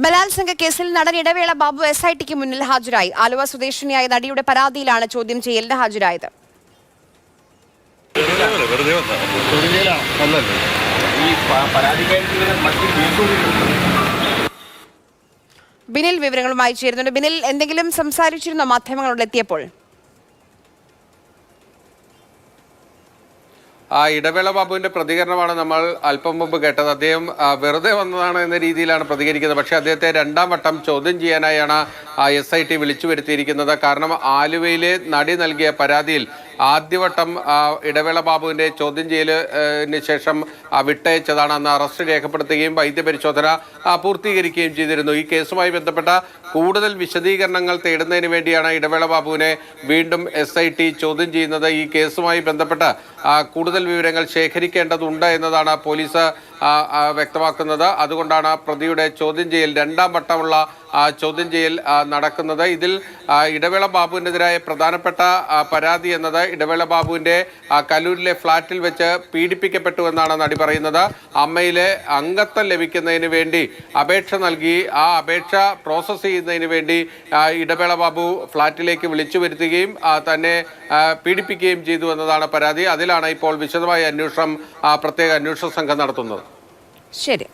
ബലാത്സംഗ കേസിൽ നടൻ ഇടവേള ബാബു SITക്ക് മുന്നിൽ ഹാജരായി. ആലുവ സ്വദേശിനിയായ നടിയുടെ പരാതിയിലാണ് ചോദ്യം ചെയ്യലിന് ഹാജരായത്. ബിനിൽ വിവരങ്ങളുമായി ചേരുന്നുണ്ട്. ബിനിൽ, എന്തെങ്കിലും സംസാരിച്ചിരുന്നോ മാധ്യമങ്ങളോട് എത്തിയപ്പോൾ? ഇടവേള ബാബുവിന്റെ പ്രതികരണമാണ് നമ്മൾ അല്പം മുമ്പ് കേട്ടത്. അദ്ദേഹം വെറുതെ വന്നതാണ് എന്ന രീതിയിലാണ് പ്രതികരിക്കുന്നത്. പക്ഷേ അദ്ദേഹത്തെ രണ്ടാം വട്ടം ചോദ്യം ചെയ്യാനായാണ് SIT വിളിച്ചു വരുത്തിയിരിക്കുന്നത്. കാരണം ആലുവയിലെ നടി നൽകിയ പരാതിയിൽ ആദ്യവട്ടം ഇടവേള ബാബുവിന്റെ ചോദ്യം ചെയ്യലിന് ശേഷം വിട്ടയച്ചതാണ്. അന്ന് അറസ്റ്റ് രേഖപ്പെടുത്തുകയും വൈദ്യപരിശോധന പൂർത്തീകരിക്കുകയും ചെയ്തിരുന്നു. ഈ കേസുമായി ബന്ധപ്പെട്ട കൂടുതൽ വിശദീകരണങ്ങൾ തേടുന്നതിന് വേണ്ടിയാണ് ഇടവേള ബാബുവിനെ വീണ്ടും SIT ചോദ്യം ചെയ്യുന്നത്. ഈ കേസുമായി ബന്ധപ്പെട്ട് കൂടുതൽ വിവരങ്ങൾ ശേഖരിക്കേണ്ടതുണ്ട് എന്നതാണ് പോലീസ് വ്യക്തമാക്കുന്നത്. അതുകൊണ്ടാണ് പ്രതിയുടെ ചോദ്യം ചെയ്യൽ, രണ്ടാം വട്ടമുള്ള ചോദ്യം ചെയ്യൽ നടക്കുന്നത്. ഇതിൽ ഇടവേള ബാബുവിനെതിരായ പ്രധാനപ്പെട്ട പരാതി എന്നത് ഇടവേള ബാബുവിൻ്റെ കലൂരിലെ ഫ്ളാറ്റിൽ വെച്ച് പീഡിപ്പിക്കപ്പെട്ടു എന്നാണ് നടി പറയുന്നത്. അമ്മയിലെ അംഗത്വം ലഭിക്കുന്നതിന് വേണ്ടി അപേക്ഷ നൽകി ആ അപേക്ഷ പ്രോസസ്സ് ചെയ്യുന്നതിന് വേണ്ടി ഇടവേള ബാബു ഫ്ളാറ്റിലേക്ക് വിളിച്ചു വരുത്തുകയും തന്നെ പീഡിപ്പിക്കുകയും ചെയ്തു എന്നതാണ് പരാതി. അതിലാണ് ഇപ്പോൾ വിശദമായ അന്വേഷണം പ്രത്യേക അന്വേഷണ സംഘം നടത്തുന്നത്. ശരി.